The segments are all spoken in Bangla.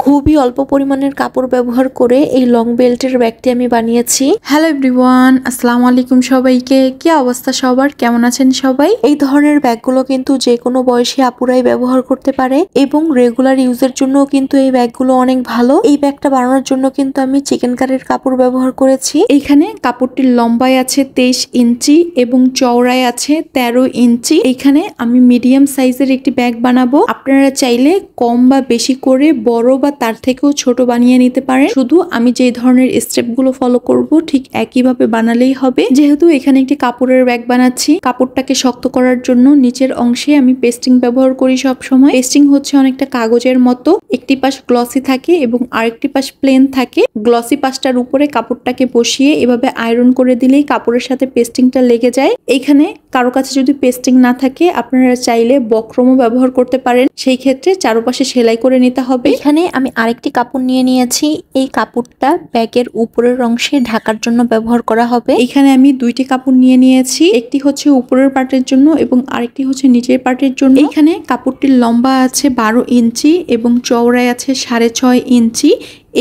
খুবই অল্প পরিমাণের কাপড় ব্যবহার করে এই লং বেল্টের ব্যাগটি আমি বানিয়েছি। হ্যালো এভরিওয়ান, আসসালামু আলাইকুম সবাইকে। কি অবস্থা সবার, কেমন আছেন সবাই? এই ধরনের ব্যাগগুলো কিন্তু যে কোনো বয়সী আপুরাই ব্যবহার করতে পারে এবং রেগুলার ইউজের জন্য কিন্তু এই ব্যাগগুলো অনেক ভালো। এই ব্যাগটা বানানোর জন্য কিন্তু আমি চিকেন কারির কাপড় ব্যবহার করেছি। এইখানে কাপড়টির লম্বায় আছে 23 ইঞ্চি এবং চওড়ায় আছে 13 ইঞ্চি। এইখানে আমি মিডিয়াম সাইজের একটি ব্যাগ বানাবো। আপনারা চাইলে কম বা বেশি করে বড় বা তার থেকেও ছোট বানিয়ে নিতে পারেন। শুধু আমি যে ধরনের স্টেপগুলো ফলো করব ঠিক একইভাবে বানালেই হবে। যেহেতু এখানে একটি কাপড়ের ব্যাগ বানাচ্ছি, কাপড়টাকে শক্ত করার জন্য নিচের অংশে আমি পেস্টিং ব্যবহার করি সব সময়। পেস্টিং হচ্ছে অনেকটা কাগজের মতো, একটি পাশ গ্লসি থাকে এবং আরেকটি পাশ প্লেন থাকে। গ্লসি পাশটার উপরে কাপড়টাকে বসিয়ে এভাবে আয়রন করে দিলেই কাপড়ের সাথে পেস্টিংটা লেগে যায়। এইখানে কারো কাছে যদি পেস্টিং না থাকে আপনারা চাইলে বক্রমও ব্যবহার করতে পারেন। সেই ক্ষেত্রে চারপাশে সেলাই করে নিতে হবে। এখানে আমি আরেকটি কাপড় নিয়ে নিয়েছি। এই কাপড়টা ব্যাগের উপরের অংশে ঢাকার জন্য ব্যবহার করা হবে। এখানে আমি দুইটি কাপড় নিয়ে নিয়েছি, একটি হচ্ছে উপরের পার্টের জন্য এবং আরেকটি হচ্ছে নিচের পার্টের জন্য। এখানে কাপড়টির লম্বা আছে 12 ইঞ্চি এবং চওড়ায় আছে 6.5 ইঞ্চি।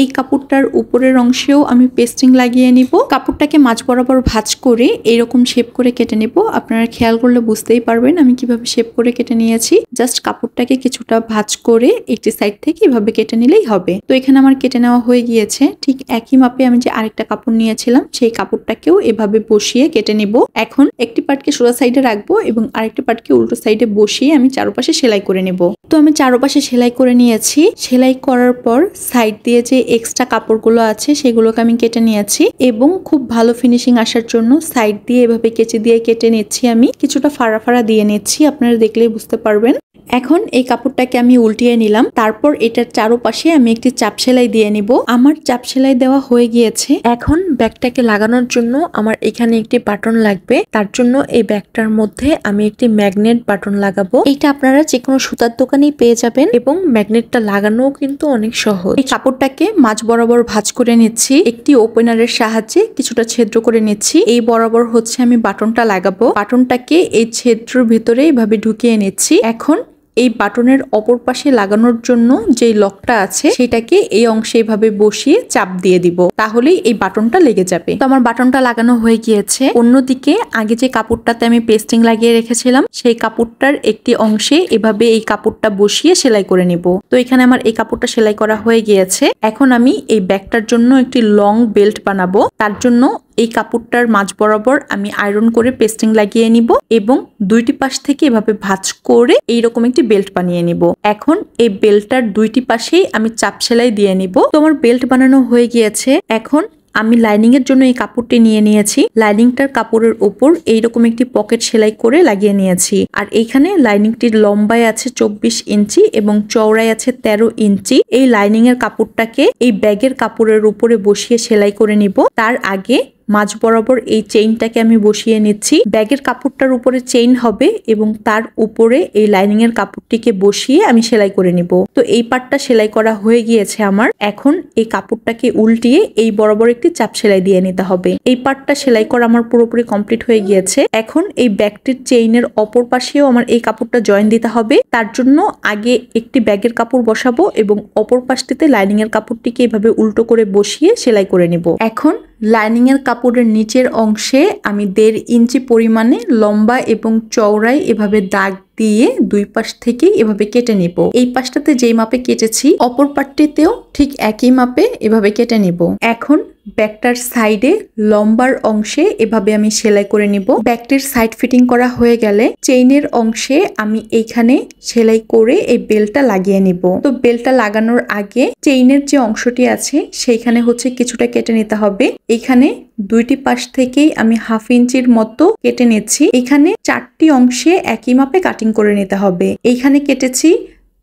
এই কাপড়টার উপরের অংশেও আমি পেস্টিং লাগিয়ে নিব। কাপড়টাকে মাঝ বরাবর ভাঁজ করে এইরকম শেপ করে কেটে নেব। আপনারা খেয়াল করলে বুঝতেই পারবেন আমি কিভাবে শেপ করে কেটে নিয়েছি। জাস্ট কাপড়টাকে কিছুটা ভাঁজ করে একটি সাইড থেকে এভাবে কেটে নিলেই হবে। তো এখানে আমার কেটে নেওয়া হয়ে গিয়েছে। ঠিক একই মাপে আমি যে আরেকটা কাপড় নিয়েছিলাম সেই কাপড়টাকেও এভাবে বসিয়ে কেটে নেব। এখন একটি পার্টকে সোজা সাইডে রাখবো এবং আরেকটি পার্টকে উল্টো সাইডে বসিয়ে আমি চারপাশে সেলাই করে নেব। তো আমি চারপাশে সেলাই করে নিয়েছি। সেলাই করার পর সাইড দিয়ে যে এক্সট্রা কাপড়গুলো আছে সেগুলোকে আমি কেটে নিয়েছি এবং খুব ভালো ফিনিশিং আসার জন্য সাইড দিয়ে এভাবে কেচি দিয়ে কেটে নিচ্ছি। আমি কিছুটা ফাড়া ফাড়া দিয়ে নিচ্ছি, আপনারা দেখলেই বুঝতে পারবেন। এখন এই কাপড়টাকে আমি উল্টিয়ে নিলাম। তারপর এটার চারপাশে আমি একটি চাপ সেলাই দিয়ে নিব। আমার চাপ সেলাই দেওয়া হয়ে গিয়েছে। এখন ব্যাগটাকে লাগানোর জন্য আমার এখানে একটি বাটন লাগবে। তার জন্য এই ব্যাগটার মধ্যে আমি একটি ম্যাগনেট বাটন লাগাবো। এটা আপনারা যে কোনো সুতার দোকানেই পেয়ে যাবেন এবং ম্যাগনেটটা লাগানোও কিন্তু অনেক সহজ। এই কাপড়টাকে মাঝ বরাবর ভাঁজ করে নিচ্ছি। একটি ওপেনারের সাহায্যে কিছুটা ছিদ্র করে নিচ্ছি। এই বরাবর হচ্ছে আমি বাটনটা লাগাবো। বাটনটাকে এই ছিদ্রের ভিতরে এইভাবে ঢুকিয়ে নিচ্ছি। এখন এই বাটনের অপর পাশে লাগানোর জন্য যে লকটা আছে সেটাকে এই অংশে এইভাবে বসিয়ে চাপ দিয়ে দিব, তাহলেই এই বাটনটা লেগে যাবে। তো আমার বাটনটা লাগানো হয়ে গিয়েছে। অন্যদিকে আগে যে কাপড়টাতে আমি পেস্টিং লাগিয়ে রেখেছিলাম সেই কাপড়টার একটি অংশে এভাবে এই কাপড়টা বসিয়ে সেলাই করে নিব। তো এখানে আমার এই কাপড়টা সেলাই করা হয়ে গিয়েছে। এখন আমি এই ব্যাগটার জন্য একটি লং বেল্ট বানাবো। তার জন্য এই কাপড়টার মাঝ বরাবর আমি আয়রন করে পেস্টিং লাগিয়ে নিব এবং দুইটি পাশ থেকে এভাবে ভাঁজ করে এইরকম একটি বেল্ট বানিয়ে নিব। এখন এই বেল্টটার দুইটি পাশেই আমি চাপ সেলাই দিয়ে নিব। তো আমার বেল্ট বানানো হয়ে গিয়েছে। এখন আমি লাইনিং এর জন্য এই কাপড়টি নিয়ে নিয়েছি। লাইনিংটার কাপড়ের উপর এইরকম একটি পকেট সেলাই করে লাগিয়ে নিয়েছি। আর এইখানে লাইনিংটির লম্বায় আছে 24 ইঞ্চি এবং চওড়ায় আছে 13 ইঞ্চি। এই লাইনিং এর কাপড়টাকে এই ব্যাগের কাপড়ের উপরে বসিয়ে সেলাই করে নিব। তার আগে মাঝ বরাবর এই চেইনটাকে আমি বসিয়ে নিচ্ছি। ব্যাগের কাপড়টার উপরে চেইন হবে এবং তার উপরে এই লাইনিং এর কাপড়টিকে বসিয়ে আমি সেলাই করে নিব। তো এই পার্টটা সেলাই করা হয়ে গিয়েছে আমার। এখন এই কাপড়টাকে উল্টিয়ে এই বরাবর একটি চাপ সেলাই দিয়ে নিতে হবে। এই পার্টটা সেলাই করা আমার পুরোপুরি কমপ্লিট হয়ে গিয়েছে। এখন এই ব্যাগটির চেইনের অপর পাশেও আমার এই কাপড়টা জয়েন দিতে হবে। তার জন্য আগে একটি ব্যাগের কাপড় বসাবো এবং অপর পাশটিতে লাইনিং এর কাপড়টিকে এভাবে উল্টো করে বসিয়ে সেলাই করে নিব। এখন লাইনিং এর কাপড়ের নিচের অংশে আমি 1.5 ইঞ্চি পরিমাণে লম্বা এবং চওড়ায় এভাবে দাগ দিয়ে দুই পাশ থেকে এভাবে কেটে নিব। এই পাশটাতে যেই মাপে কেটেছি অপর পাশটিতেও ঠিক একই মাপে এভাবে কেটে নিব। এখন ব্যাগটার সাইডে লম্বার অংশে এভাবে আমি সেলাই করে নিব। ব্যাগটির সাইড ফিটিং করা হয়ে গেলে চেইনের অংশে আমি এইখানে সেলাই করে এই বেল্টটা লাগিয়ে নিব। তো বেল্টটা লাগানোর আগে চেইনের যে অংশটি আছে সেইখানে হচ্ছে কিছুটা কেটে নিতে হবে। এখানে দুইটি পাশ থেকেই আমি 1/2 ইঞ্চির মতো কেটে নিচ্ছি। এখানে 4টি অংশে একই মাপে কাটিং করে নিতে হবে। এইখানে কেটেছি,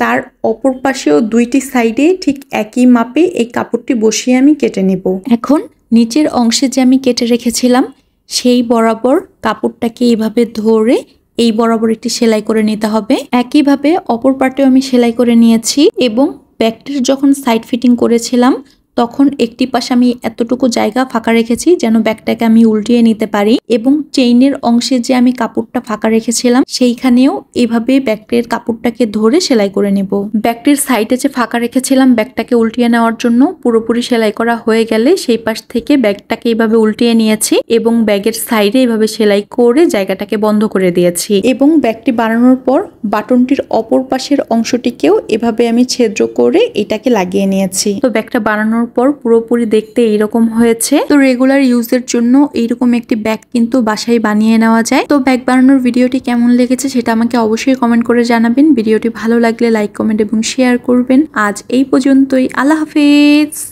তার অপর পাশেও দুইটি সাইডে ঠিক একই মাপে এই কাপড়টি বসিয়ে আমি কেটে নেব। এখন নিচের অংশে যে আমি কেটে রেখেছিলাম সেই বরাবর কাপড়টাকে এইভাবে ধরে এই বরাবর একটি সেলাই করে নিতে হবে। একইভাবে অপর পার্টেও আমি সেলাই করে নিয়েছি এবং ব্যাগটির যখন সাইড ফিটিং করেছিলাম তখন একটি পাশে আমি এতটুকু জায়গা ফাঁকা রেখেছি যেন ব্যাগটাকে আমি উল্টিয়ে নিতে পারি, এবং চেইনের অংশে যে আমি কাপড়টা ফাঁকা রেখেছিলাম সেইখানেও এভাবে ব্যাগটির কাপড়টাকে ধরে সেলাই করে নেব। ব্যাগটির সাইডে যে ফাঁকা রেখেছিলাম ব্যাগটাকে উল্টিয়ে নেওয়ার জন্য, পুরোপুরি সেলাই করা হয়ে গেলে সেই পাশ থেকে ব্যাগটাকে এইভাবে উল্টিয়ে নিয়েছি এবং ব্যাগের সাইডে এইভাবে সেলাই করে জায়গাটাকে বন্ধ করে দিয়েছি। এবং ব্যাগটি বানানোর পর বাটনটির অপর পাশের অংশটিকেও এভাবে আমি ছিদ্র করে এটাকে লাগিয়ে নিয়েছি। তো ব্যাগটা বানানোর পর পুরোপুরি দেখতে এইরকম হয়েছে। তো রেগুলার ইউজের জন্য এইরকম একটি ব্যাগ কিন্তু বাসায় বানিয়ে নেওয়া যায়। তো ব্যাগ বানানোর ভিডিওটি কেমন লেগেছে সেটা আমাকে অবশ্যই কমেন্ট করে জানাবেন। ভিডিওটি ভালো লাগলে লাইক, কমেন্ট এবং শেয়ার করবেন। আজ এই পর্যন্তই। আল্লাহ হাফেজ।